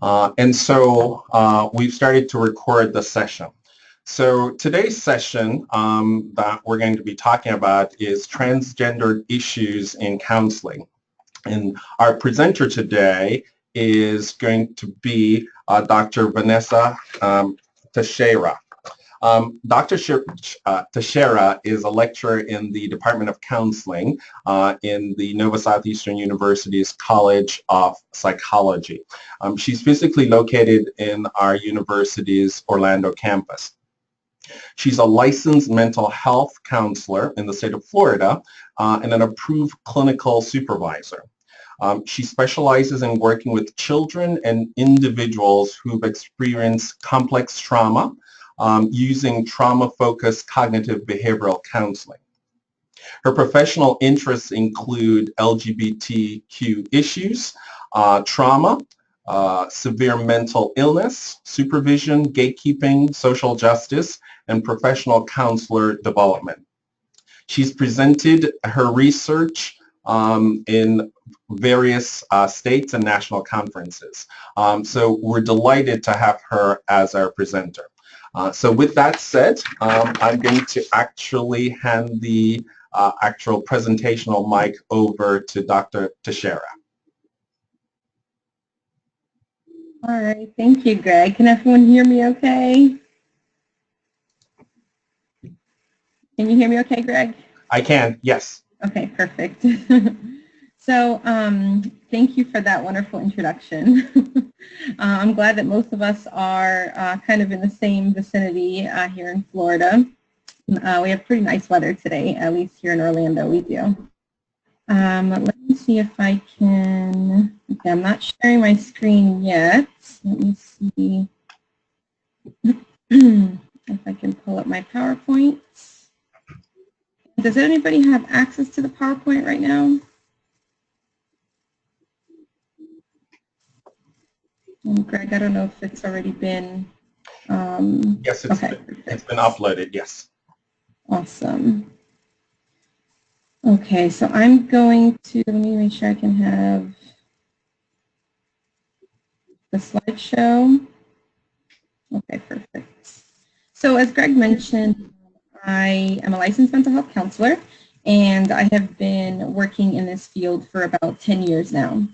And so we've started to record the session. So today's session that we're going to be talking about is transgender issues in counseling. And our presenter today is going to be Dr. Vanessa Teixeira. Dr. Teixeira is a lecturer in the Department of Counseling in the Nova Southeastern University's College of Psychology. She's physically located in our university's Orlando campus. She's a licensed mental health counselor in the state of Florida and an approved clinical supervisor. She specializes in working with children and individuals who've experienced complex trauma using trauma-focused cognitive behavioral counseling. Her professional interests include LGBTQ issues, trauma, severe mental illness, supervision, gatekeeping, social justice, and professional counselor development. She's presented her research in various states and national conferences. So we're delighted to have her as our presenter. So with that said, I'm going to actually hand the actual presentational mic over to Dr. Teixeira. All right, thank you, Greg. Can everyone hear me okay? Can you hear me okay, Greg? I can, yes. Okay, perfect. So thank you for that wonderful introduction. I'm glad that most of us are kind of in the same vicinity here in Florida. We have pretty nice weather today, at least here in Orlando we do. Let me see if I can, okay, I'm not sharing my screen yet. Let me see if I can pull up my PowerPoint. Does anybody have access to the PowerPoint right now? And Greg, I don't know if it's already been. Yes, it's been uploaded, yes. Awesome. Okay, so I'm going to, let me make sure I can have the slideshow. Okay, perfect. So as Greg mentioned, I am a licensed mental health counselor, and I have been working in this field for about 10 years now.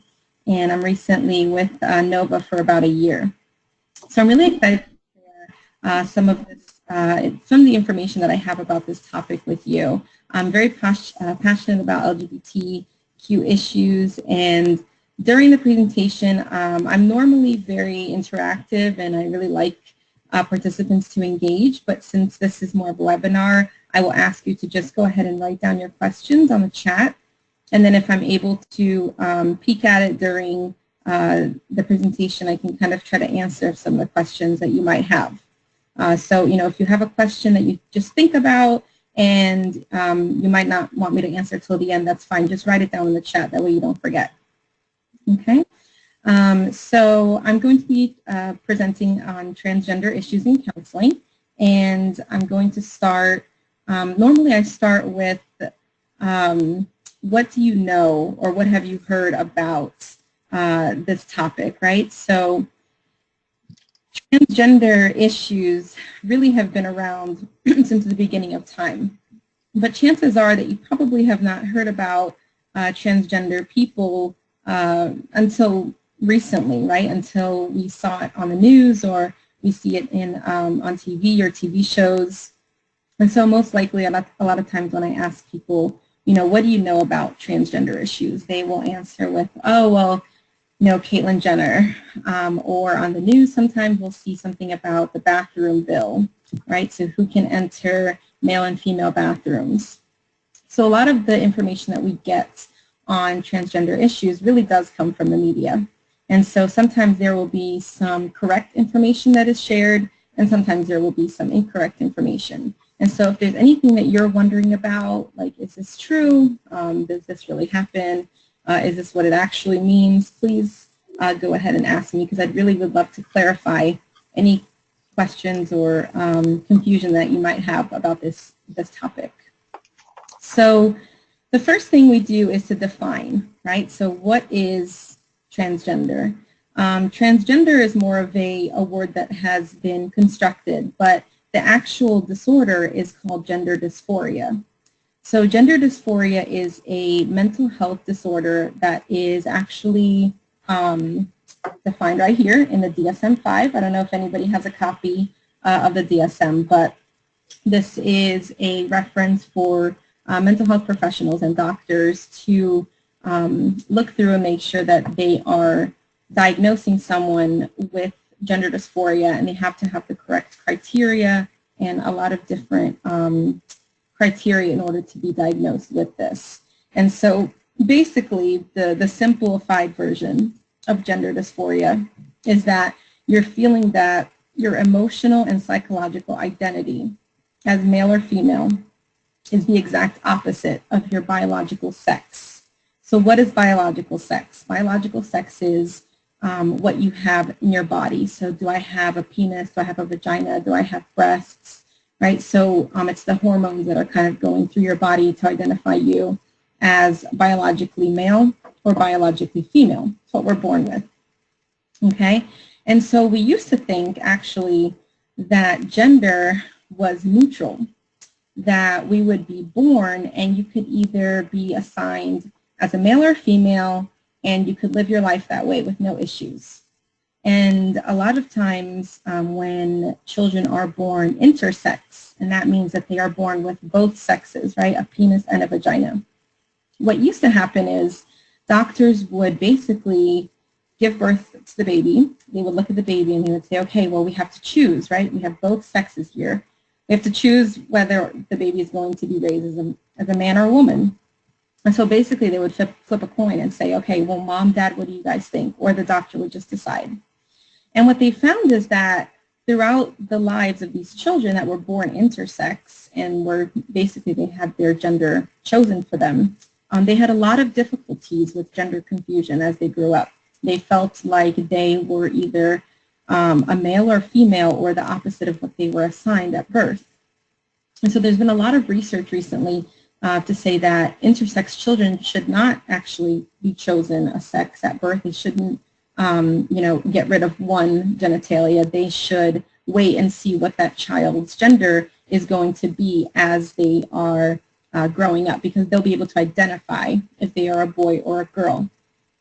And I'm recently with NOVA for about a year. So I'm really excited to share some of the information that I have about this topic with you. I'm very passionate about LGBTQ issues, and during the presentation, I'm normally very interactive, and I really like participants to engage, but since this is more of a webinar, I will ask you to just go ahead and write down your questions on the chat, and then if I'm able to peek at it during the presentation, I can kind of try to answer some of the questions that you might have. So, you know, if you have a question that you just think about and you might not want me to answer till the end, that's fine. Just write it down in the chat. That way you don't forget. Okay. So I'm going to be presenting on transgender issues in counseling. And I'm going to start, normally I start with what do you know or what have you heard about this topic, right? So transgender issues really have been around since the beginning of time. But chances are that you probably have not heard about transgender people until recently, right? Until we saw it on the news or we see it in on TV or TV shows. And so most likely a lot of times when I ask people, you know, what do you know about transgender issues? They will answer with, oh, well, you know, Caitlyn Jenner, or on the news sometimes we'll see something about the bathroom bill, right? So who can enter male and female bathrooms? So a lot of the information that we get on transgender issues really does come from the media. And so sometimes there will be some correct information that is shared, and sometimes there will be some incorrect information. And so if there's anything that you're wondering about, like, is this true? Does this really happen? Is this what it actually means? Please go ahead and ask me, because I really would love to clarify any questions or confusion that you might have about this topic. So the first thing we do is to define, right? So what is transgender? Transgender is more of a word that has been constructed, but the actual disorder is called gender dysphoria. So gender dysphoria is a mental health disorder that is actually defined right here in the DSM-5. I don't know if anybody has a copy of the DSM, but this is a reference for mental health professionals and doctors to look through and make sure that they are diagnosing someone with gender dysphoria, and they have to have the correct criteria and a lot of different criteria in order to be diagnosed with this. And so basically the simplified version of gender dysphoria is that you're feeling that your emotional and psychological identity as male or female is the exact opposite of your biological sex. So what is biological sex? Biological sex is what you have in your body. So do I have a penis? Do I have a vagina? Do I have breasts? Right? So it's the hormones that are kind of going through your body to identify you as biologically male or biologically female. It's what we're born with. Okay? And so we used to think actually that gender was neutral, that we would be born and you could either be assigned as a male or female, and you could live your life that way with no issues. And a lot of times when children are born intersex, and that means that they are born with both sexes, right, a penis and a vagina, what used to happen is doctors would basically give birth to the baby. They would look at the baby and they would say, okay, well, we have to choose, right? We have both sexes here. We have to choose whether the baby is going to be raised as a man or a woman. And so basically they would flip a coin and say, okay, well, mom, dad, what do you guys think? Or the doctor would just decide. And what they found is that throughout the lives of these children that were born intersex and were basically they had their gender chosen for them, they had a lot of difficulties with gender confusion as they grew up. They felt like they were either a male or female or the opposite of what they were assigned at birth. And so there's been a lot of research recently to say that intersex children should not actually be chosen a sex at birth. They shouldn't, get rid of one genitalia. They should wait and see what that child's gender is going to be as they are growing up, because they'll be able to identify if they are a boy or a girl.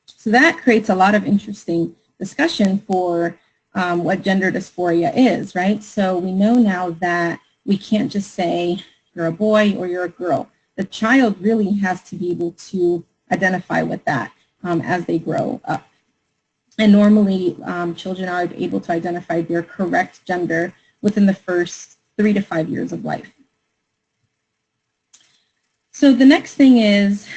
So that creates a lot of interesting discussion for what gender dysphoria is, right? So we know now that we can't just say you're a boy or you're a girl. The child really has to be able to identify with that as they grow up. And normally children are able to identify their correct gender within the first 3 to 5 years of life. So the next thing is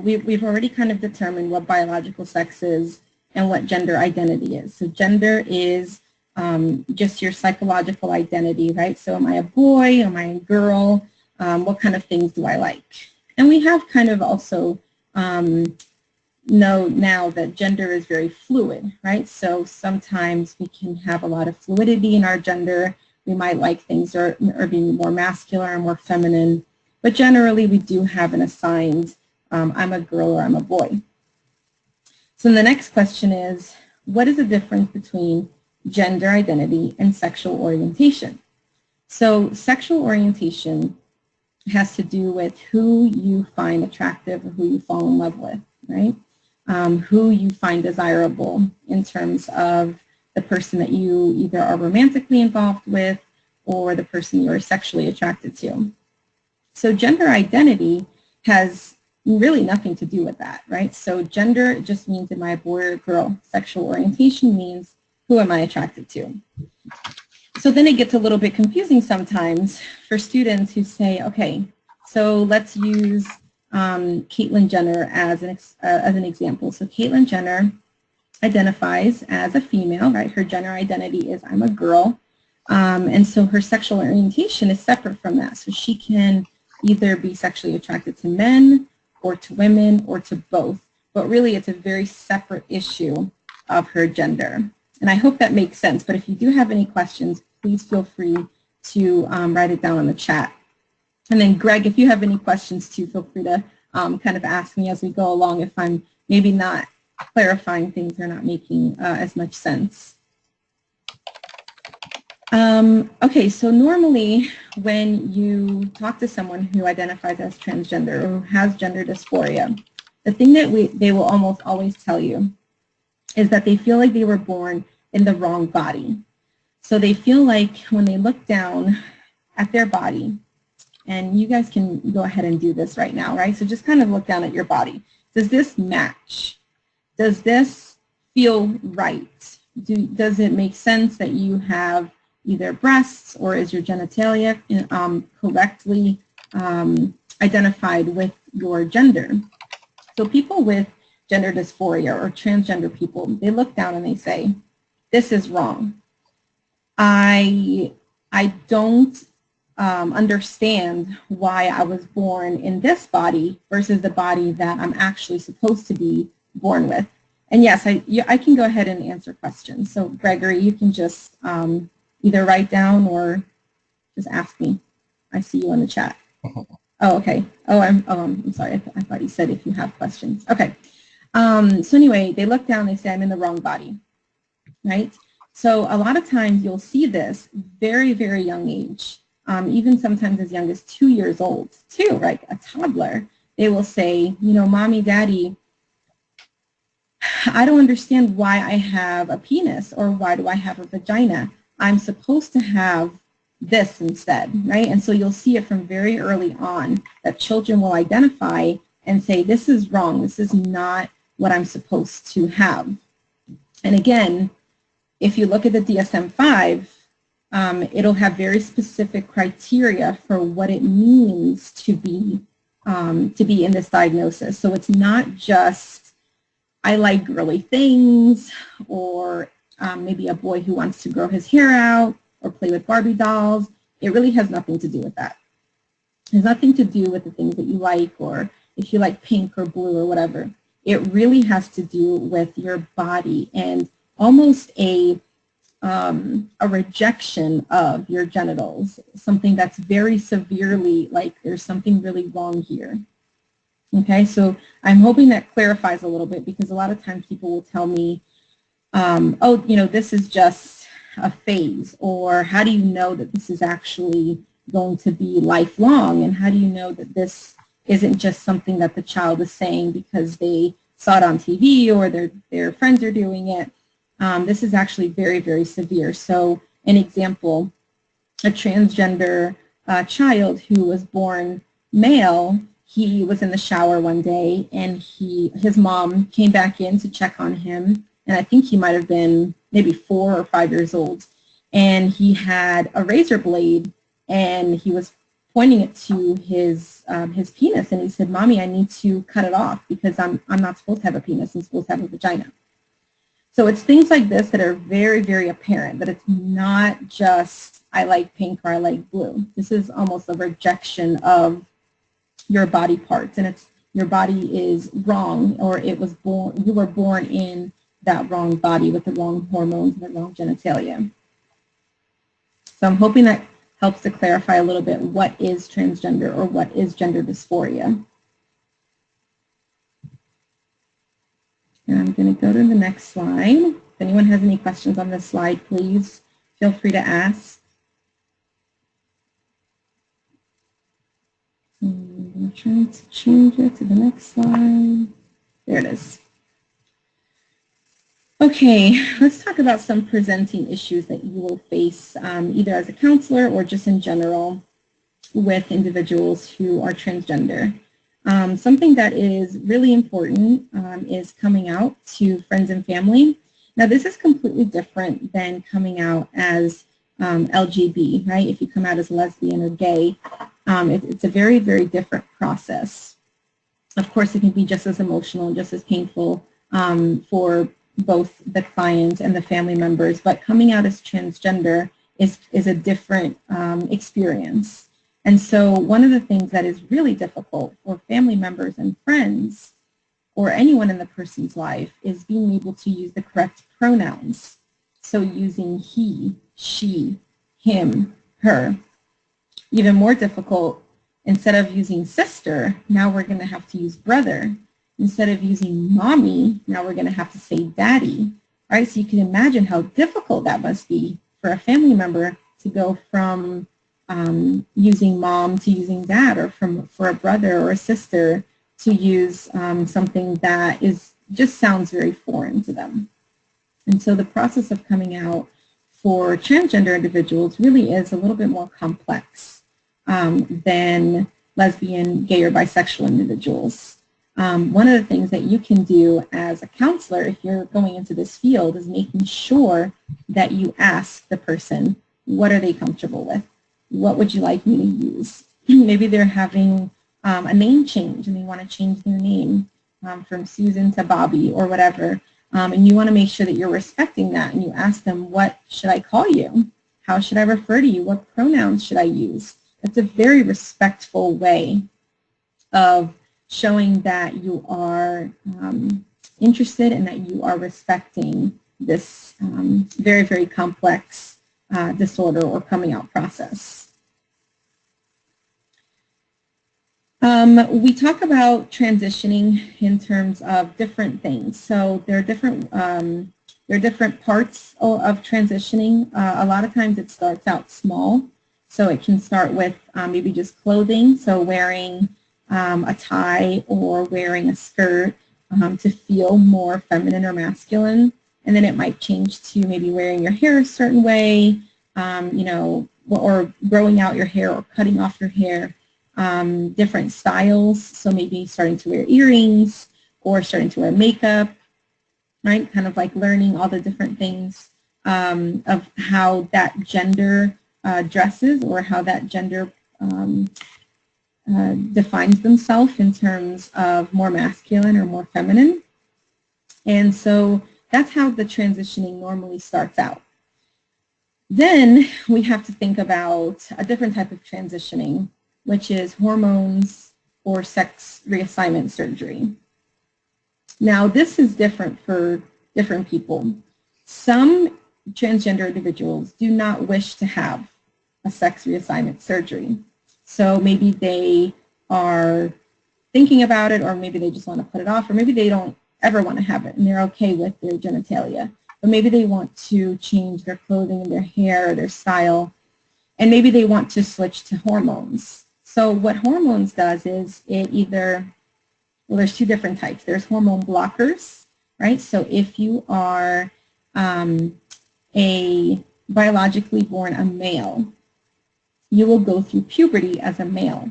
we've already kind of determined what biological sex is and what gender identity is. So gender is just your psychological identity, right? So am I a boy? Am I a girl? What kind of things do I like? And we have kind of also know now that gender is very fluid, right? So sometimes we can have a lot of fluidity in our gender. We might like things are being more masculine or more feminine. But generally, we do have an assigned, I'm a girl or I'm a boy. So the next question is, what is the difference between gender identity and sexual orientation? So sexual orientation has to do with who you find attractive or who you fall in love with, right? Who you find desirable in terms of the person that you either are romantically involved with or the person you're sexually attracted to. So gender identity has really nothing to do with that, right? So gender just means am I a boy or a girl? Sexual orientation means who am I attracted to? So then it gets a little bit confusing sometimes for students who say, okay, so let's use Caitlyn Jenner as an example. So Caitlyn Jenner identifies as a female, right? Her gender identity is I'm a girl. And so her sexual orientation is separate from that. So she can either be sexually attracted to men or to women or to both. But really it's a very separate issue of her gender. And I hope that makes sense. But if you do have any questions, please feel free to write it down in the chat. And then Greg, if you have any questions too, feel free to kind of ask me as we go along if I'm maybe not clarifying things are not making as much sense. Okay, so normally when you talk to someone who identifies as transgender or who has gender dysphoria, the thing that they will almost always tell you is that they feel like they were born in the wrong body. So they feel like when they look down at their body, and you guys can go ahead and do this right now, right? So just kind of look down at your body. Does this match? Does this feel right? Does it make sense that you have either breasts, or is your genitalia correctly identified with your gender? So people with gender dysphoria or transgender people, they look down and they say, this is wrong. I don't understand why I was born in this body versus the body that I'm actually supposed to be born with. And yes, I can go ahead and answer questions. So Gregory, you can just either write down or just ask me. I see you in the chat. Oh, okay. I'm sorry. I thought you said if you have questions. Okay. So anyway, they look down, they say, I'm in the wrong body, right? So a lot of times you'll see this very, very young age, even sometimes as young as 2 years old too, right? A toddler. They will say, you know, Mommy, Daddy, I don't understand why I have a penis, or why do I have a vagina? I'm supposed to have this instead, right? And so you'll see it from very early on that children will identify and say, this is wrong. This is not what I'm supposed to have. And again, if you look at the DSM-5, it'll have very specific criteria for what it means to be in this diagnosis. So it's not just, I like girly things, or maybe a boy who wants to grow his hair out or play with Barbie dolls. It really has nothing to do with that. It has nothing to do with the things that you like, or if you like pink or blue or whatever. It really has to do with your body and almost a rejection of your genitals, something that's very severely, like there's something really wrong here. Okay, so I'm hoping that clarifies a little bit, because a lot of times people will tell me, oh, you know, this is just a phase, or how do you know that this is actually going to be lifelong, and how do you know that this isn't just something that the child is saying because they saw it on TV or their friends are doing it. This is actually very, very severe. So an example, a transgender child who was born male, he was in the shower one day, and his mom came back in to check on him, and I think he might have been maybe 4 or 5 years old, and he had a razor blade, and he was pointing it to his penis, and he said, Mommy, I need to cut it off because I'm not supposed to have a penis, I'm supposed to have a vagina. So it's things like this that are very, very apparent, that it's not just I like pink or I like blue. This is almost a rejection of your body parts, and it's your body is wrong, or you were born in that wrong body with the wrong hormones and the wrong genitalia. So I'm hoping that helps to clarify a little bit what is transgender or what is gender dysphoria. And I'm going to go to the next slide. If anyone has any questions on this slide, please feel free to ask. I'm trying to change it to the next slide. There it is. Okay, let's talk about some presenting issues that you will face either as a counselor or just in general with individuals who are transgender. Something that is really important is coming out to friends and family. Now, this is completely different than coming out as LGB, right? If you come out as lesbian or gay, it's a very, very different process. Of course, it can be just as emotional and just as painful for both the client and the family members, but coming out as transgender is a different experience. And so one of the things that is really difficult for family members and friends or anyone in the person's life is being able to use the correct pronouns. So using he, she, him, her. Even more difficult, instead of using sister, now we're going to have to use brother. instead of using mommy, now we're going to have to say daddy, right? So you can imagine how difficult that must be for a family member to go from using mom to using dad, or for a brother or a sister to use something that just sounds very foreign to them. And so the process of coming out for transgender individuals really is a little bit more complex than lesbian, gay, or bisexual individuals. One of the things that you can do as a counselor if you're going into this field is making sure that you ask the person, what are they comfortable with? What would you like me to use? Maybe they're having a name change and they want to change their name from Susan to Bobby or whatever. And you want to make sure that you're respecting that, and you ask them, what should I call you? How should I refer to you? What pronouns should I use? It's a very respectful way of showing that you are interested and that you are respecting this very, very complex disorder or coming out process. We talk about transitioning in terms of different things. So there are different parts of transitioning. A lot of times it starts out small. So it can start with maybe just clothing, so wearing a tie or wearing a skirt to feel more feminine or masculine. And then it might change to maybe wearing your hair a certain way, or growing out your hair or cutting off your hair. Different styles, so maybe starting to wear earrings or starting to wear makeup, right? Kind of like learning all the different things of how that gender dresses, or how that gender defines themselves in terms of more masculine or more feminine. And so that's how the transitioning normally starts out. Then we have to think about a different type of transitioning, which is hormones or sex reassignment surgery. Now, this is different for different people. Some transgender individuals do not wish to have a sex reassignment surgery. So maybe they are thinking about it, or maybe they just want to put it off, or maybe they don't ever want to have it and they're okay with their genitalia. But maybe they want to change their clothing and their hair or their style, and maybe they want to switch to hormones. So what hormones does is there's two different types. There's hormone blockers, right? So if you are a biologically born a male, you will go through puberty as a male.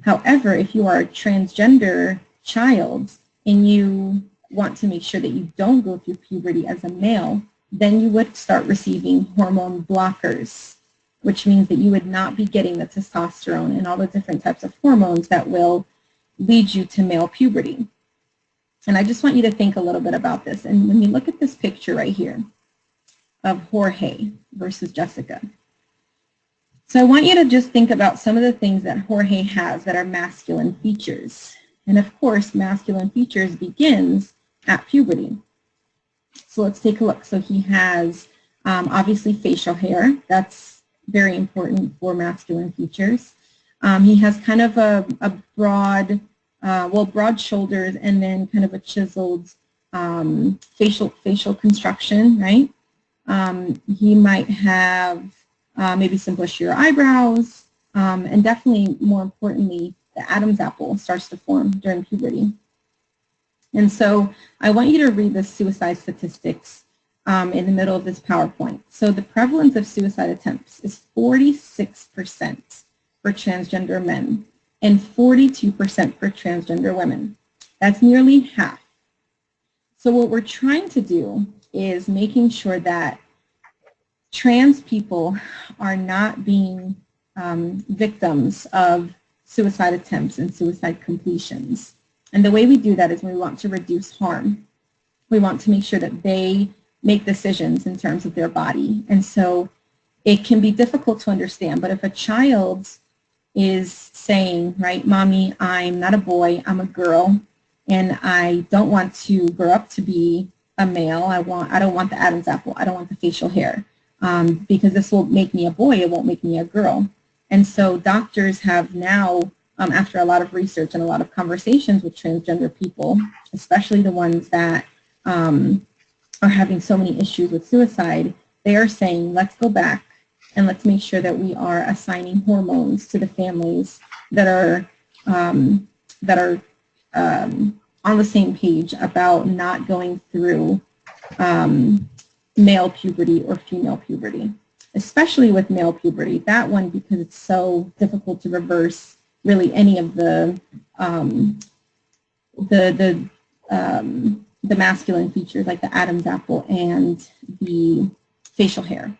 However, if you are a transgender child and you want to make sure that you don't go through puberty as a male, then you would start receiving hormone blockers, which means that you would not be getting the testosterone and all the different types of hormones that will lead you to male puberty. And I just want you to think a little bit about this. And when you look at this picture right here of Jorge versus Jessica, so I want you to just think about some of the things that Jorge has that are masculine features. And of course, masculine features begins at puberty. So let's take a look. So he has obviously facial hair. That's very important for masculine features. He has kind of a broad shoulders, and then kind of a chiseled facial construction, right? He might have maybe some bushier eyebrows, and definitely, more importantly, the Adam's apple starts to form during puberty. And so I want you to read the suicide statistics in the middle of this PowerPoint. So the prevalence of suicide attempts is 46% for transgender men and 42% for transgender women. That's nearly half. So what we're trying to do is making sure that trans people are not being victims of suicide attempts and suicide completions. And the way we do that is we want to reduce harm. We want to make sure that they make decisions in terms of their body. And so it can be difficult to understand, but if a child is saying, right, mommy, I'm not a boy, I'm a girl, and I don't want to grow up to be a male, I don't want the Adam's apple, I don't want the facial hair, because this will make me a boy, it won't make me a girl. And so doctors have now after a lot of research and a lot of conversations with transgender people, especially the ones that are having so many issues with suicide, they are saying, let's go back and let's make sure that we are assigning hormones to the families that are on the same page about not going through male puberty or female puberty, especially with male puberty. That one, because it's so difficult to reverse really any of the masculine features like the Adam's apple and the facial hair.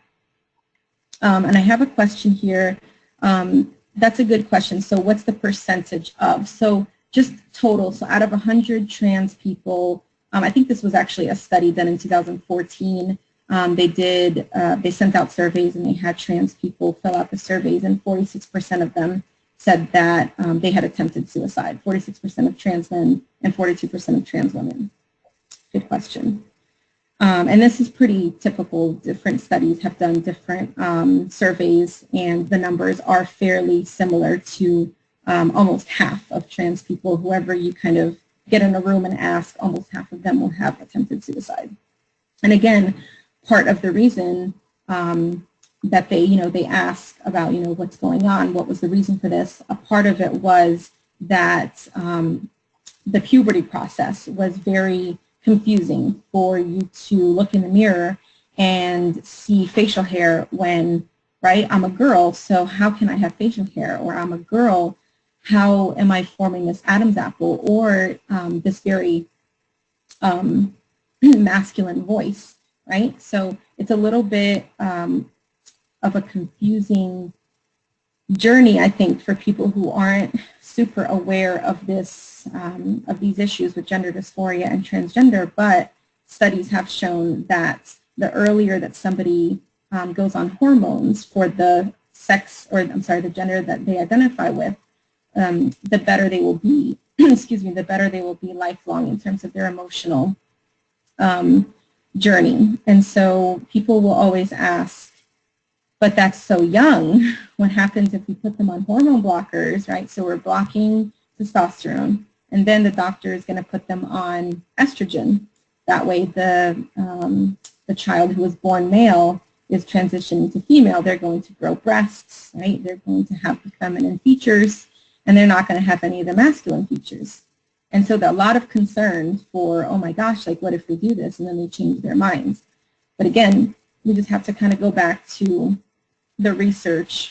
And I have a question here. That's a good question. So what's the percentage of? So just total. So out of 100 trans people, I think this was actually a study done in 2014. They sent out surveys and they had trans people fill out the surveys, and 46% of them said that they had attempted suicide. 46% of trans men and 42% of trans women. Good question. And this is pretty typical. Different studies have done different surveys, and the numbers are fairly similar to almost half of trans people. Whoever you kind of get in a room and ask, almost half of them will have attempted suicide. And again, part of the reason that they ask about, what's going on, what was the reason for this, a part of it was that the puberty process was very confusing for you to look in the mirror and see facial hair when, right, I'm a girl, so how can I have facial hair? Or I'm a girl, how am I forming this Adam's apple? Or this very masculine voice, right? So it's a little bit of a confusing journey, I think, for people who aren't super aware of this, of these issues with gender dysphoria and transgender. But studies have shown that the earlier that somebody goes on hormones for the sex, or I'm sorry, the gender that they identify with, the better they will be. Excuse me, the better they will be lifelong in terms of their emotional journey. And so people will always ask, but that's so young. What happens if we put them on hormone blockers, right? So we're blocking testosterone, and then the doctor is going to put them on estrogen. That way the child who was born male is transitioning to female. They're going to grow breasts, right? They're going to have the feminine features, and they're not going to have any of the masculine features. And so there's a lot of concern for, oh my gosh, like what if we do this? And then they change their minds. But again, we just have to kind of go back to the research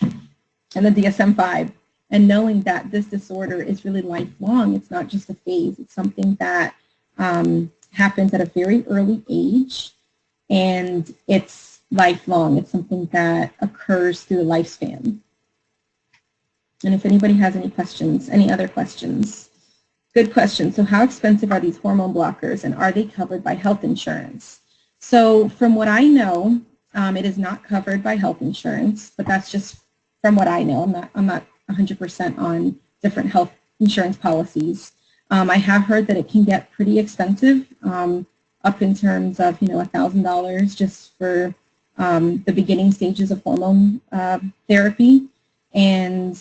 and the DSM-5, and knowing that this disorder is really lifelong. It's not just a phase. It's something that happens at a very early age, and it's lifelong. It's something that occurs through the lifespan. And if anybody has any questions, any other questions? Good question. So how expensive are these hormone blockers, and are they covered by health insurance? So from what I know, it is not covered by health insurance, but that's just from what I know. I'm not 100% on different health insurance policies. I have heard that it can get pretty expensive, up in terms of $1,000 just for the beginning stages of hormone therapy. And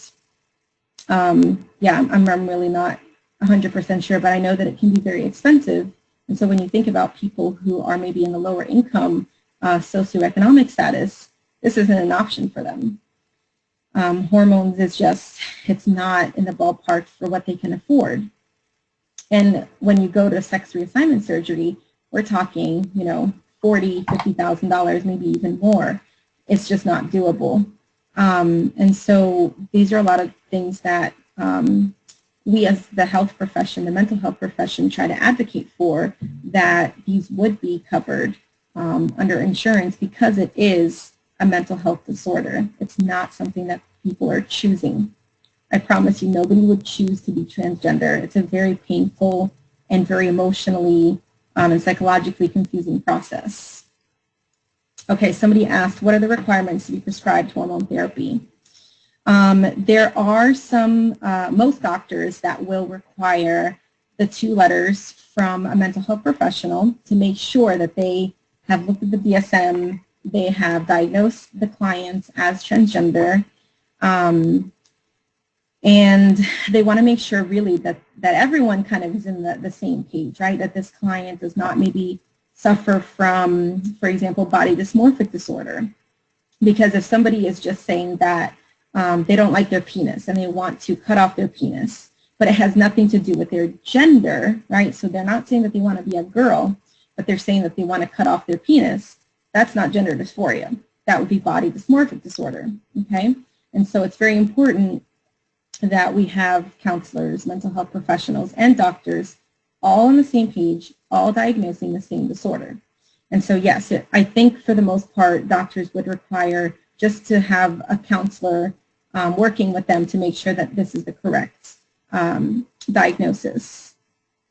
yeah, I'm really not 100% sure, but I know that it can be very expensive. And so when you think about people who are maybe in the lower income socioeconomic status, this isn't an option for them. Hormones is just, it's not in the ballpark for what they can afford. And when you go to sex reassignment surgery, we're talking, $40,000, $50,000, maybe even more. It's just not doable. And so these are a lot of things that we as the health profession, the mental health profession, try to advocate for, that these would be covered under insurance, because it is a mental health disorder. It's not something that people are choosing. I promise you, nobody would choose to be transgender. It's a very painful and very emotionally and psychologically confusing process. Okay, somebody asked, what are the requirements to be prescribed hormone therapy? There are some, most doctors that will require the 2 letters from a mental health professional to make sure that they have looked at the DSM, they have diagnosed the clients as transgender. And they want to make sure really that everyone kind of is in the same page, right? That this client does not maybe suffer from, for example, body dysmorphic disorder. Because if somebody is just saying that they don't like their penis and they want to cut off their penis, but it has nothing to do with their gender, right? So they're not saying that they want to be a girl, but they're saying that they want to cut off their penis. That's not gender dysphoria. That would be body dysmorphic disorder, okay? And so it's very important that we have counselors, mental health professionals, and doctors all on the same page, all diagnosing the same disorder. And so, yes, I think for the most part, doctors would require just to have a counselor working with them to make sure that this is the correct diagnosis.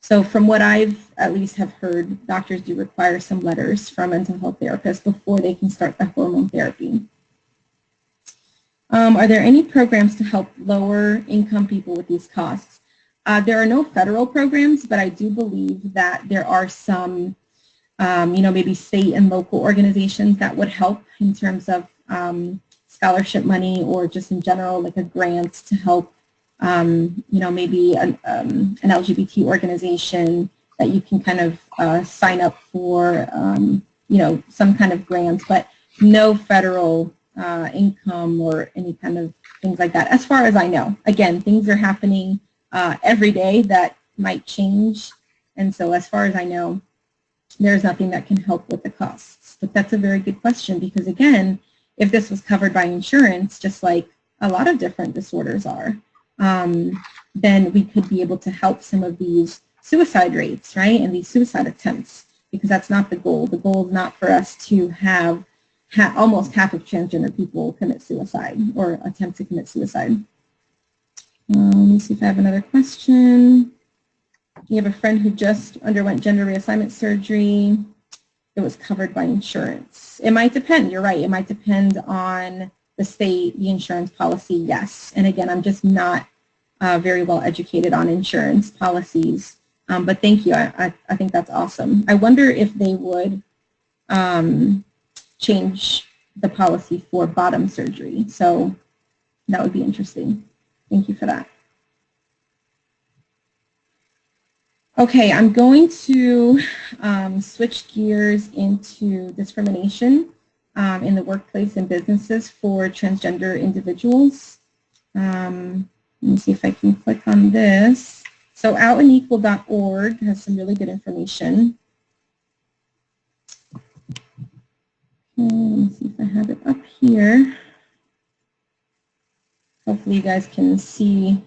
So from what I've at least have heard, doctors do require some letters from mental health therapists before they can start the hormone therapy. Are there any programs to help lower income people with these costs? There are no federal programs, but I do believe that there are some, maybe state and local organizations that would help in terms of scholarship money or just in general like a grant to help, maybe an LGBT organization that you can kind of sign up for, some kind of grant, but no federal income or any kind of things like that, as far as I know. Again, things are happening every day that might change, and so as far as I know, there's nothing that can help with the costs. But that's a very good question, because again, if this was covered by insurance, just like a lot of different disorders are, then we could be able to help some of these suicide rates, right, and these suicide attempts, because that's not the goal. The goal is not for us to have almost half of transgender people commit suicide or attempt to commit suicide. Let me see if I have another question. You have a friend who just underwent gender reassignment surgery. It was covered by insurance. It might depend. You're right. It might depend on the state, the insurance policy, yes. And again, I'm just not very well educated on insurance policies. But thank you. I think that's awesome. I wonder if they would change the policy for bottom surgery. So that would be interesting. Thank you for that. Okay, I'm going to switch gears into discrimination in the workplace and businesses for transgender individuals. Let me see if I can click on this. So outandequal.org has some really good information. Let me see if I have it up here. Hopefully you guys can see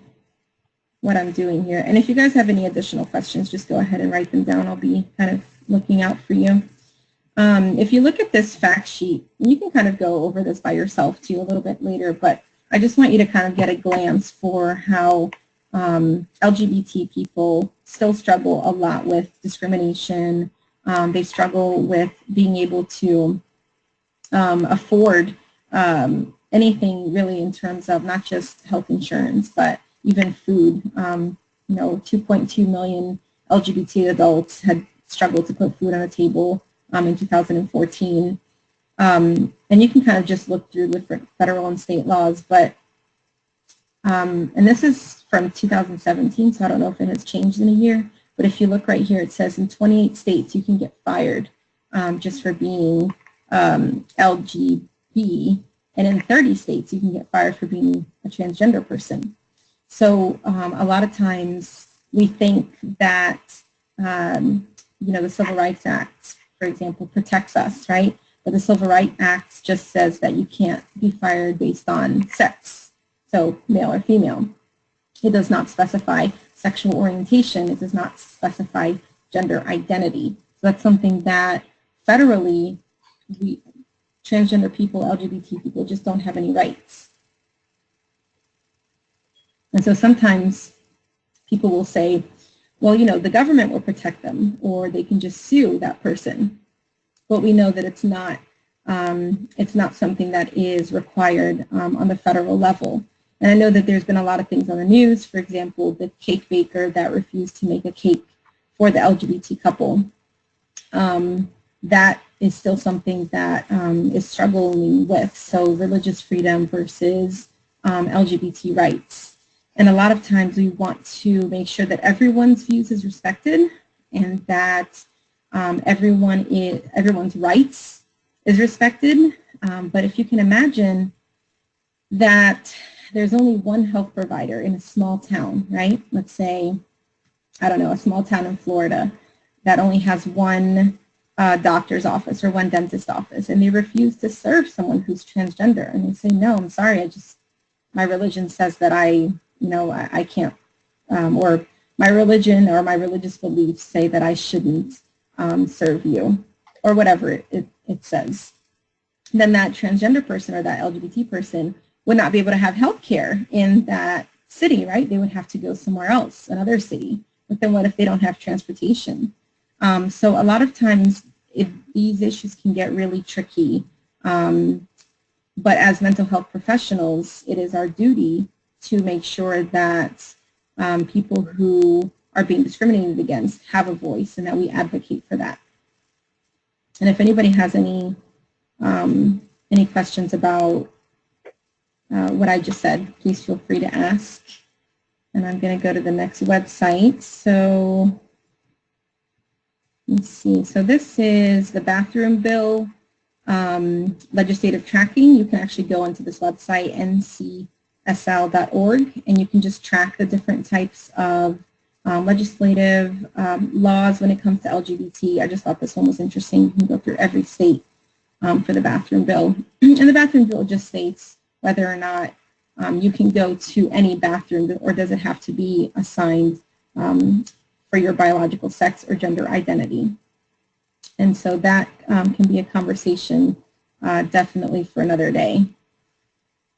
what I'm doing here. And if you guys have any additional questions, just go ahead and write them down. I'll be kind of looking out for you. If you look at this fact sheet, you can kind of go over this by yourself too a little bit later, but I just want you to kind of get a glance for how LGBT people still struggle a lot with discrimination. They struggle with being able to afford anything really in terms of not just health insurance, but even food. 2.2 million LGBT adults had struggled to put food on the table in 2014. And you can kind of just look through different federal and state laws, but, and this is from 2017, so I don't know if it has changed in a year, but if you look right here, it says in 28 states you can get fired just for being LGBT, and in 30 states you can get fired for being a transgender person. So a lot of times we think that, the Civil Rights Act, for example, protects us, right? But the Civil Rights Act just says that you can't be fired based on sex, so male or female. It does not specify sexual orientation. It does not specify gender identity. So that's something that federally, transgender people, LGBT people just don't have any rights. And so sometimes people will say, well, the government will protect them, or they can just sue that person. But we know that it's not something that is required on the federal level. And I know that there's been a lot of things on the news. For example, the cake baker that refused to make a cake for the LGBT couple. That is still something that is struggling with. So religious freedom versus LGBT rights. And a lot of times we want to make sure that everyone's views is respected and that everyone's rights is respected. But if you can imagine that there's only one health provider in a small town, right? Let's say, I don't know, a small town in Florida that only has one doctor's office or one dentist office, and they refuse to serve someone who's transgender. And they say, no, I'm sorry, my religion says that I can't, or my religion or my religious beliefs say that I shouldn't serve you, or whatever it says. Then that transgender person or that LGBT person would not be able to have health care in that city, right? They would have to go somewhere else, another city. But then what if they don't have transportation? So a lot of times these issues can get really tricky. But as mental health professionals, it is our duty to make sure that people who are being discriminated against have a voice and that we advocate for that. And if anybody has any questions about what I just said, please feel free to ask. And I'm going to go to the next website. So let's see. So this is the bathroom bill legislative tracking. You can actually go onto this website, ncsl.org, and you can just track the different types of legislative laws when it comes to LGBT. I just thought this one was interesting. You can go through every state for the bathroom bill. And the bathroom bill just states whether or not you can go to any bathroom, or does it have to be assigned for your biological sex or gender identity. And so that can be a conversation definitely for another day.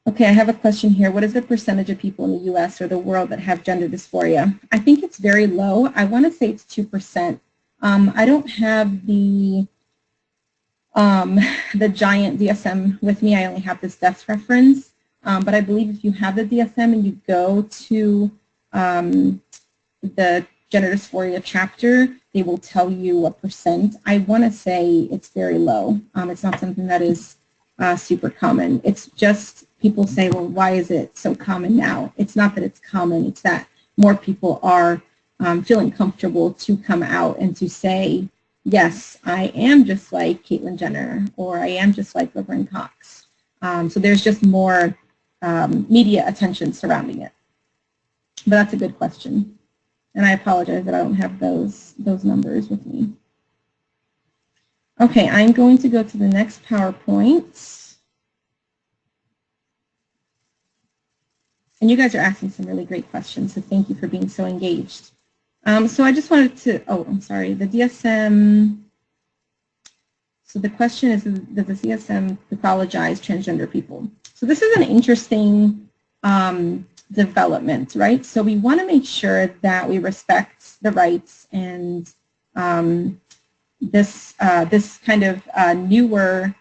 Okay, I have a question here. What is the percentage of people in the U.S. or the world that have gender dysphoria? I think it's very low. I want to say it's 2%. I don't have the giant DSM with me. I only have this deaths reference. But I believe if you have the DSM and you go to the gender dysphoria chapter, they will tell you what percent. I want to say it's very low. It's not something that is super common. It's just people say, well, why is it so common now? It's not that it's common. It's that more people are feeling comfortable to come out and to say, yes, I am just like Caitlyn Jenner, or I am just like Laverne Cox. So there's just more media attention surrounding it. But that's a good question. And I apologize that I don't have those numbers with me. Okay, I'm going to go to the next PowerPoint. And you guys are asking some really great questions, so thank you for being so engaged. So I just wanted to, I'm sorry, the DSM. So the question is, does the DSM pathologize transgender people? So this is an interesting development, right? So we want to make sure that we respect the rights and this kind of newer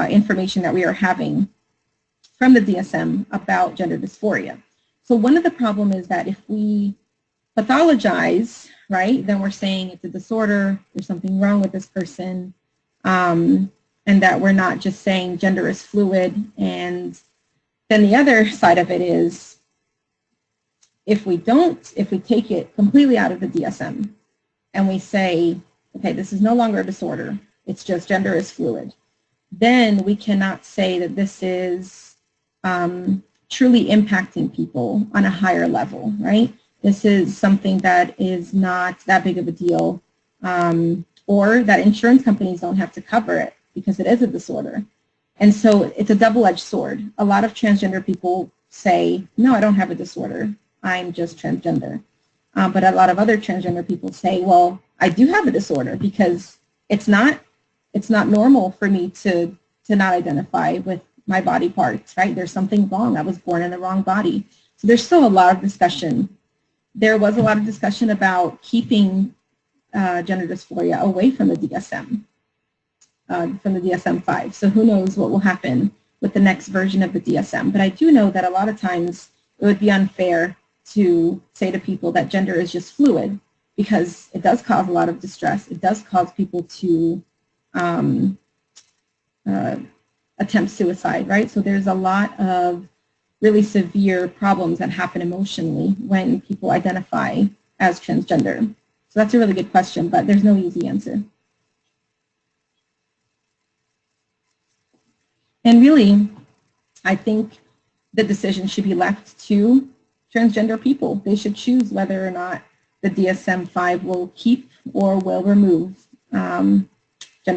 information that we are having from the DSM about gender dysphoria. So one of the problems is that if we pathologize, right, then we're saying it's a disorder, there's something wrong with this person, and that we're not just saying gender is fluid. And then the other side of it is, if we take it completely out of the DSM and we say, okay, this is no longer a disorder, it's just gender is fluid, then we cannot say that this is truly impacting people on a higher level, right? This is something that is not that big of a deal, or that insurance companies don't have to cover it because it is a disorder. And so it's a double-edged sword. A lot of transgender people say, no, I don't have a disorder, I'm just transgender. But a lot of other transgender people say, well, I do have a disorder because it's not normal for me to not identify with my body parts, right? There's something wrong. I was born in the wrong body. So there's still a lot of discussion. There was a lot of discussion about keeping gender dysphoria away from the DSM, from the DSM-5. So who knows what will happen with the next version of the DSM. But I do know that a lot of times it would be unfair to say to people that gender is just fluid, because it does cause a lot of distress. It does cause people to attempt suicide, right? So there's a lot of really severe problems that happen emotionally when people identify as transgender? So that's a really good question, but there's no easy answer. And really, I think the decision should be left to transgender people. They should choose whether or not the DSM-5 will keep or will remove gender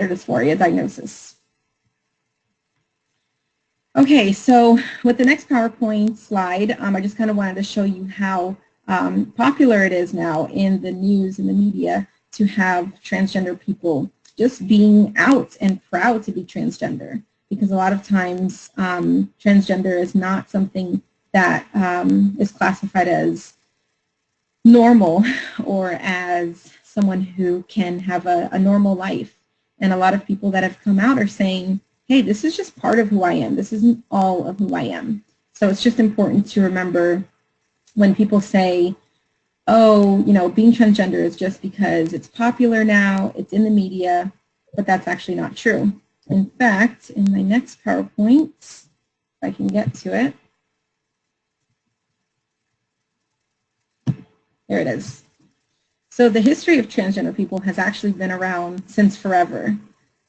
dysphoria diagnosis. Okay, so with the next PowerPoint slide, I just kind of wanted to show you how popular it is now in the news and the media to have transgender people just being out and proud to be transgender, because a lot of times transgender is not something that is classified as normal or as someone who can have a normal life. And a lot of people that have come out are saying, hey, this is just part of who I am. This isn't all of who I am. So it's just important to remember when people say, oh, you know, being transgender is just because it's popular now, it's in the media, but that's actually not true. In fact, in my next PowerPoint, if I can get to it, there it is. So the history of transgender people has actually been around since forever.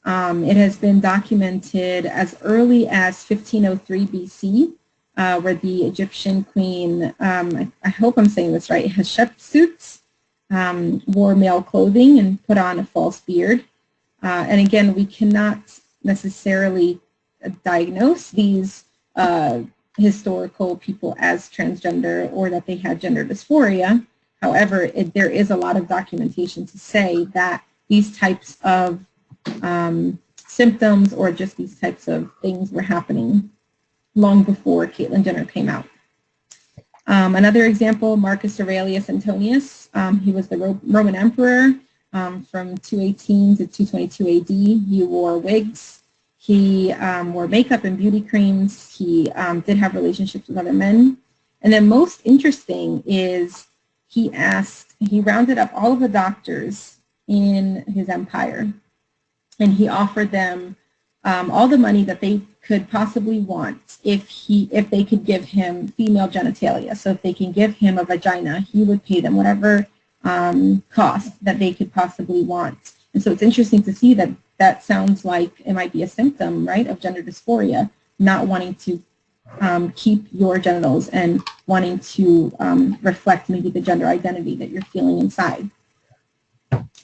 It has been documented as early as 1503 BC, where the Egyptian queen, I hope I'm saying this right, Hatshepsut, wore male clothing and put on a false beard. And again, we cannot necessarily diagnose these historical people as transgender or that they had gender dysphoria. However, there is a lot of documentation to say that these types of symptoms or just these types of things were happening long before Caitlyn Jenner came out. Another example, Marcus Aurelius Antonius, he was the Roman emperor from 218 to 222 AD. He wore wigs. He wore makeup and beauty creams. He did have relationships with other men. And then most interesting is he rounded up all of the doctors in his empire, and he offered them all the money that they could possibly want if they could give him female genitalia. So if they can give him a vagina, he would pay them whatever cost that they could possibly want. And so it's interesting to see that that sounds like it might be a symptom, right, of gender dysphoria, not wanting to keep your genitals and wanting to reflect maybe the gender identity that you're feeling inside.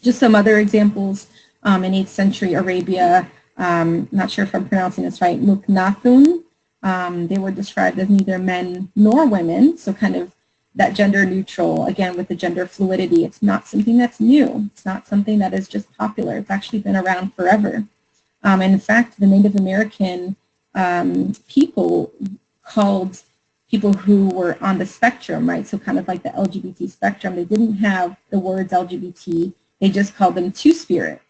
Just some other examples. In 8th century Arabia, not sure if I'm pronouncing this right, Muknathun, they were described as neither men nor women, so kind of that gender neutral, again with the gender fluidity. It's not something that's new. It's not something that is just popular. It's actually been around forever. And in fact, the Native American people called people who were on the spectrum, right, so kind of like the LGBT spectrum, they didn't have the words LGBT, they just called them two-spirit.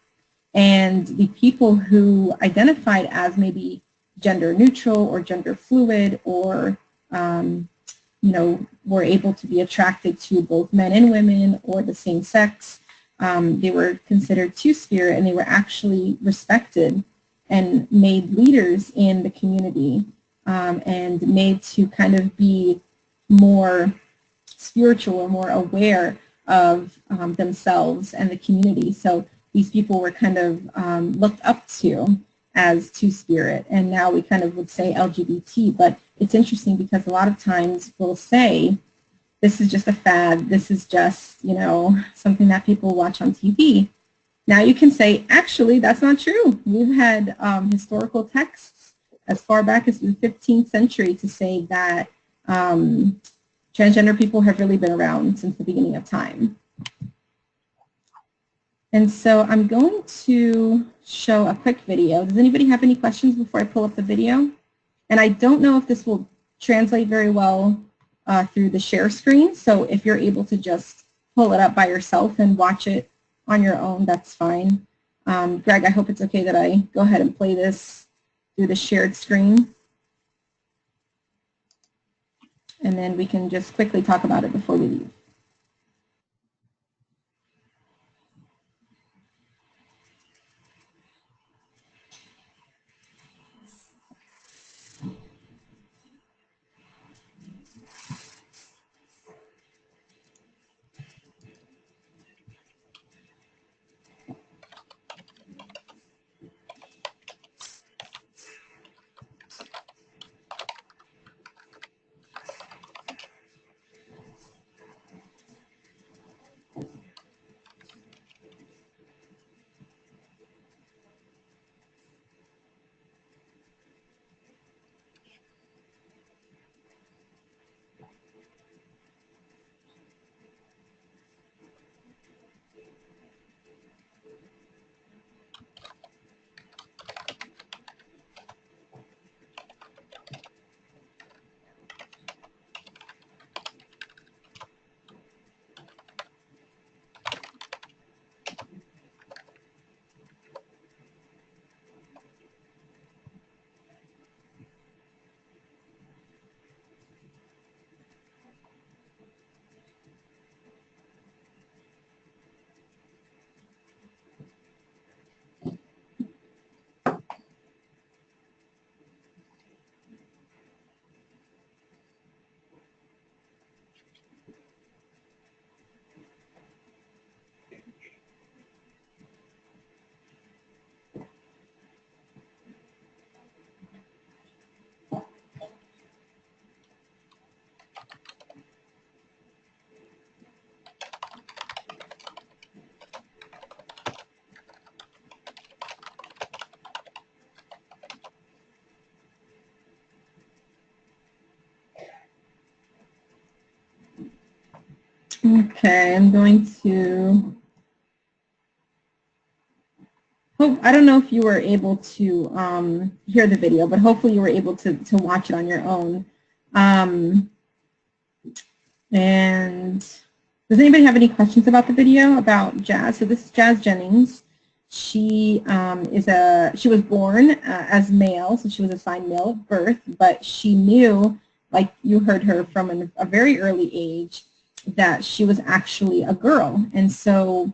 And the people who identified as maybe gender neutral or gender fluid or, you know, were able to be attracted to both men and women or the same sex, they were considered two-spirit, and they were actually respected and made leaders in the community and made to kind of be more spiritual or more aware of themselves and the community. So these people were kind of looked up to as two-spirit, and now we kind of would say LGBT, but it's interesting because a lot of times we'll say, this is just a fad, this is just, you know, something that people watch on TV. Now you can say, actually, that's not true. We've had historical texts as far back as the 15th century to say that transgender people have really been around since the beginning of time. And so I'm going to show a quick video. Does anybody have any questions before I pull up the video? And I don't know if this will translate very well through the share screen. So if you're able to just pull it up by yourself and watch it on your own, that's fine. Greg, I hope it's okay that I go ahead and play this through the shared screen. And then we can just quickly talk about it before we leave. Okay, I'm going to hope, I don't know if you were able to hear the video, but hopefully you were able to watch it on your own. And does anybody have any questions about the video about Jazz? So this is Jazz Jennings. She she was born as male, so she was assigned male at birth, but she knew, like you heard her from a very early age, that she was actually a girl. And so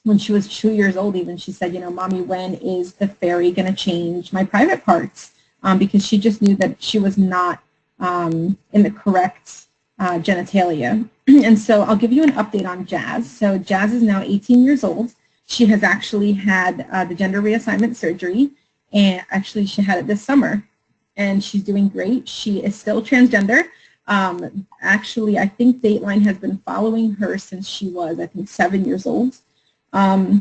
when she was 2 years old even, she said, you know, Mommy, when is the fairy going to change my private parts? Because she just knew that she was not in the correct genitalia. And so I'll give you an update on Jazz. So Jazz is now 18 years old. She has actually had the gender reassignment surgery, and actually she had it this summer, and she's doing great. She is still transgender. Actually, I think Dateline has been following her since she was, I think, 7 years old.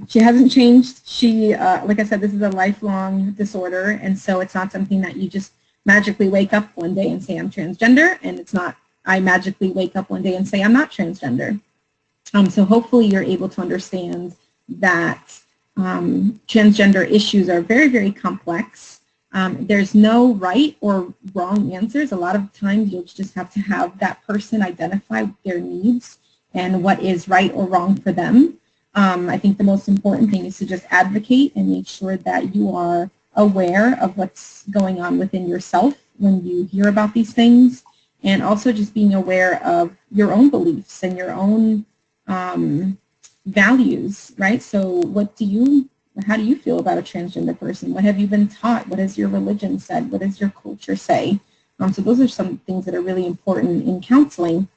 She hasn't changed. She, like I said, this is a lifelong disorder, and so it's not something that you just magically wake up one day and say, I'm transgender, and it's not, I magically wake up one day and say, I'm not transgender. So hopefully you're able to understand that transgender issues are very, very complex. There's no right or wrong answers. A lot of times you'll just have to have that person identify their needs and what is right or wrong for them. I think the most important thing is to just advocate and make sure that you are aware of what's going on within yourself when you hear about these things, and also just being aware of your own beliefs and your own values, right? So how do you feel about a transgender person? What have you been taught? What has your religion said? What does your culture say? So those are some things that are really important in counseling,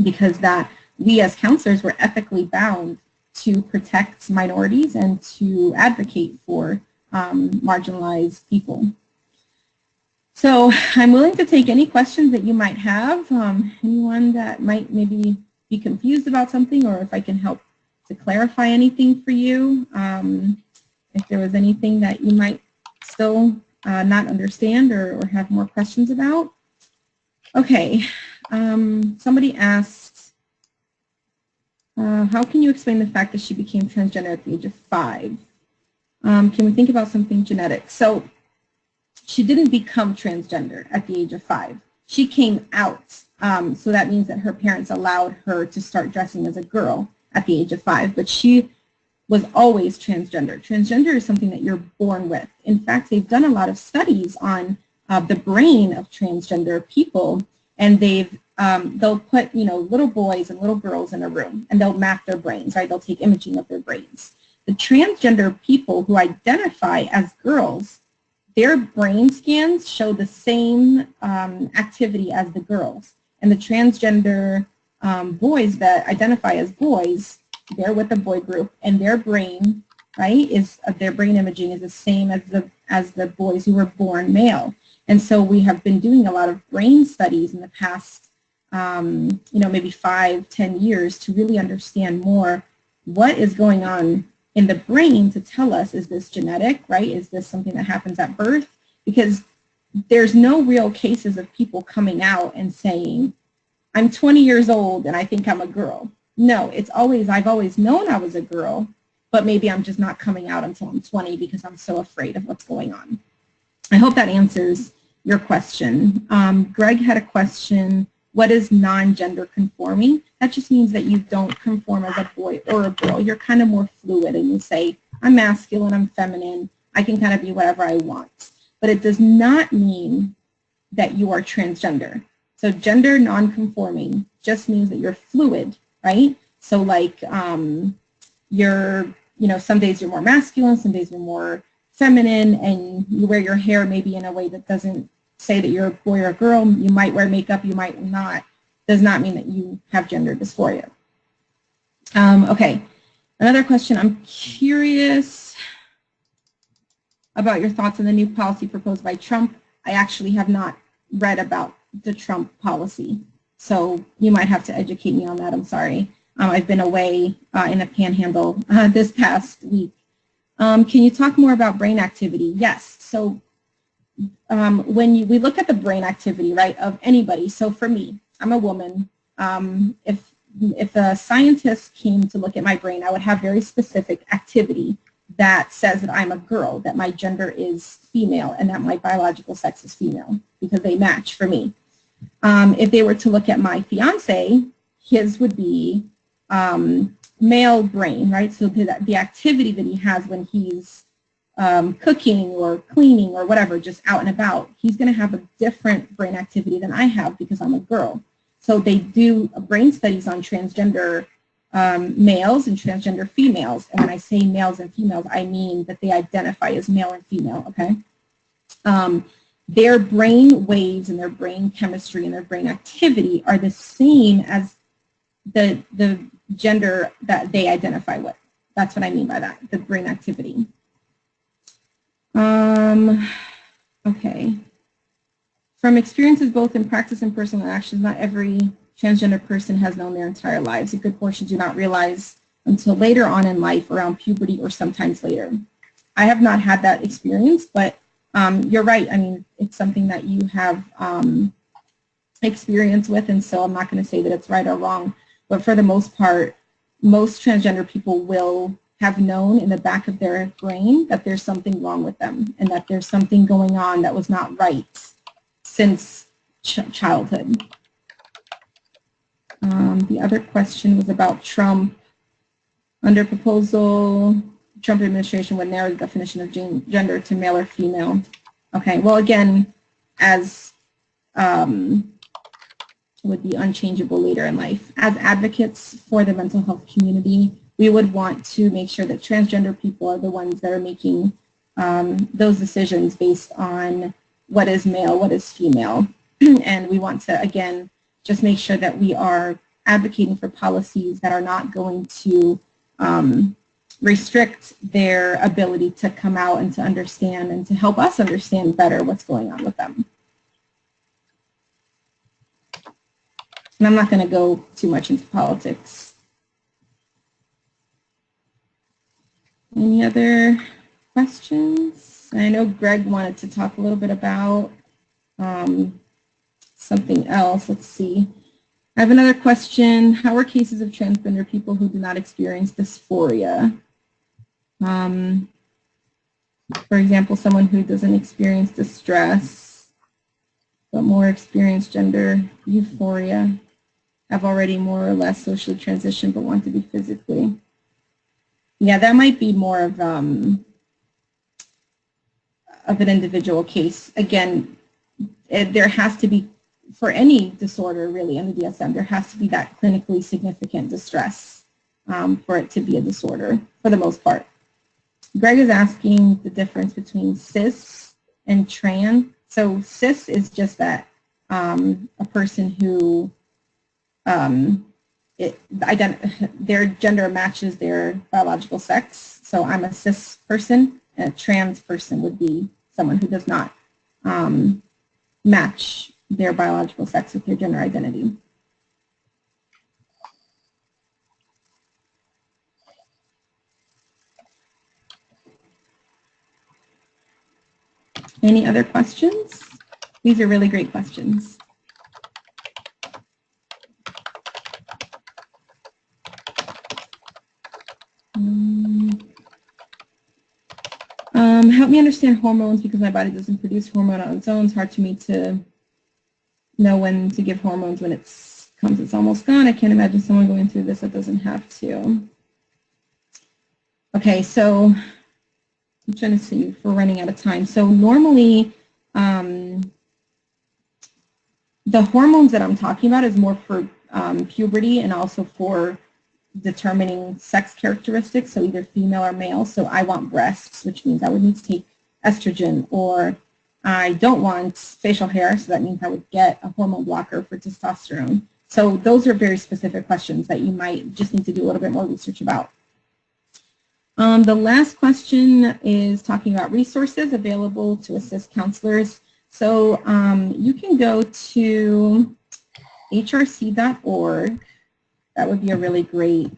because that we as counselors were ethically bound to protect minorities and to advocate for marginalized people. So I'm willing to take any questions that you might have, anyone that might maybe be confused about something, or if I can help to clarify anything for you, if there was anything that you might still not understand or have more questions about. Okay, somebody asked, how can you explain the fact that she became transgender at the age of 5? Can we think about something genetic? So she didn't become transgender at the age of 5. She came out. So that means that her parents allowed her to start dressing as a girl at the age of 5, but she was always transgender. Transgender is something that you're born with. In fact, they've done a lot of studies on the brain of transgender people, and they'll put, you know, little boys and little girls in a room, and they'll map their brains, right? They'll take imaging of their brains. The transgender people who identify as girls, their brain scans show the same activity as the girls. And the transgender boys that identify as boys, they're with the boy group, and their brain, right, their brain imaging is the same as the boys who were born male. And so we have been doing a lot of brain studies in the past, you know, maybe 5-10 years to really understand more what is going on in the brain to tell us, is this genetic, right? Is this something that happens at birth? Because there's no real cases of people coming out and saying, I'm 20 years old and I think I'm a girl. No, it's always, I've always known I was a girl, but maybe I'm just not coming out until I'm 20 because I'm so afraid of what's going on. I hope that answers your question. Greg had a question, what is non-gender conforming? That just means that you don't conform as a boy or a girl. You're kind of more fluid, and you say, I'm masculine, I'm feminine, I can kind of be whatever I want. But it does not mean that you are transgender. So gender non-conforming just means that you're fluid, right? So like you're, you know, some days you're more masculine, some days you're more feminine, and you wear your hair maybe in a way that doesn't say that you're a boy or a girl. You might wear makeup, you might not. Does not mean that you have gender dysphoria. Okay, another question. I'm curious about your thoughts on the new policy proposed by Trump. I actually have not read about the Trump policy, so you might have to educate me on that. I'm sorry. I've been away in the panhandle this past week. Can you talk more about brain activity? Yes. So when we look at the brain activity, right, of anybody, so for me, I'm a woman. If if a scientist came to look at my brain, I would have very specific activity that says that I'm a girl, that my gender is female, and that my biological sex is female, because they match for me. If they were to look at my fiance, his would be male brain, right? So the activity that he has when he's cooking or cleaning or whatever, just out and about, he's going to have a different brain activity than I have because I'm a girl. So they do brain studies on transgender males and transgender females. And when I say males and females, I mean that they identify as male and female, okay? Their brain waves and their brain chemistry and their brain activity are the same as the gender that they identify with. That's what I mean by that, the brain activity. Okay. From experiences both in practice and personal actions, not every transgender person has known their entire lives. A good portion do not realize until later on in life, around puberty or sometimes later. I have not had that experience, but you're right. I mean, it's something that you have experience with, and so I'm not going to say that it's right or wrong. But for the most part, most transgender people will have known in the back of their brain that there's something wrong with them and that there's something going on that was not right since childhood. The other question was about Trump. Under proposal, Trump administration would narrow the definition of gender to male or female. Okay, well again, as would be unchangeable later in life. As advocates for the mental health community, we would want to make sure that transgender people are the ones that are making those decisions based on what is male, what is female. And we want to, again, just make sure that we are advocating for policies that are not going to restrict their ability to come out and to understand and to help us understand better what's going on with them. And I'm not going to go too much into politics. Any other questions? I know Greg wanted to talk a little bit about something else. Let's see. I have another question. How are cases of transgender people who do not experience dysphoria? For example, someone who doesn't experience distress, but more experienced gender euphoria, have already more or less socially transitioned but want to be physically. Yeah, that might be more of an individual case. Again, there has to be, for any disorder really in the DSM, there has to be that clinically significant distress for it to be a disorder for the most part. Greg is asking the difference between cis and trans. So cis is just that a person who their gender matches their biological sex. So I'm a cis person, and a trans person would be someone who does not match their biological sex with their gender identity. Any other questions? These are really great questions. Help me understand hormones because my body doesn't produce hormone on its own. It's hard to me to know when to give hormones when it comes. It's almost gone. I can't imagine someone going through this that doesn't have to. Okay, so I'm trying to see if we're running out of time. So normally, the hormones that I'm talking about is more for puberty and also for determining sex characteristics, so either female or male. So I want breasts, which means I would need to take estrogen, or I don't want facial hair, so that means I would get a hormone blocker for testosterone. So those are very specific questions that you might just need to do a little bit more research about. The last question is talking about resources available to assist counselors. So you can go to hrc.org. That would be a really great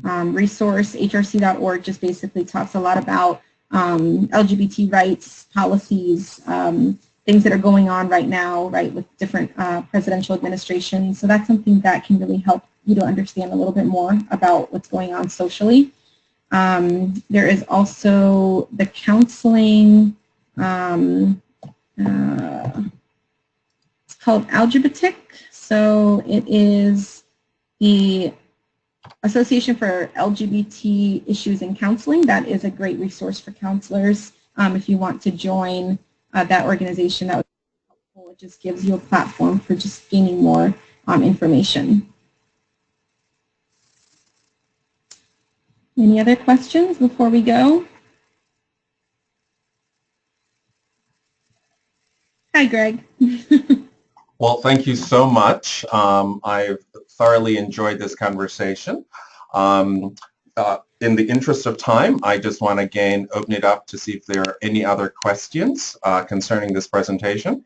resource. hrc.org just basically talks a lot about LGBT rights, policies, things that are going on right now, right, with different presidential administrations. So that's something that can really help you to understand a little bit more about what's going on socially. There is also the counseling, it's called Algebatic. So it is the Association for LGBT Issues in Counseling. That is a great resource for counselors. If you want to join that organization, that would be helpful. It just gives you a platform for just gaining more information. Any other questions before we go? Hi, Greg. Well, thank you so much. I've thoroughly enjoyed this conversation. In the interest of time, I just want to again open it up to see if there are any other questions concerning this presentation.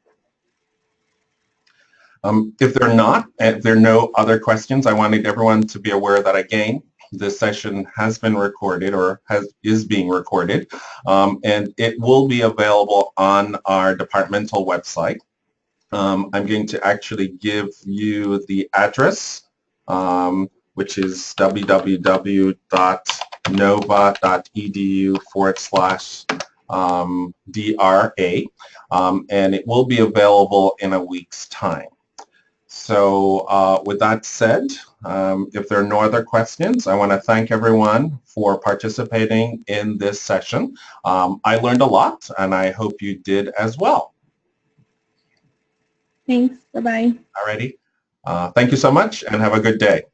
If there are no other questions, I wanted everyone to be aware that again, this session has been recorded or is being recorded, and it will be available on our departmental website. I'm going to actually give you the address, which is www.nova.edu/DRA, and it will be available in a week's time. So with that said, if there are no other questions, I want to thank everyone for participating in this session. I learned a lot, and I hope you did as well. Thanks. Bye-bye. Alrighty. Thank you so much, and have a good day.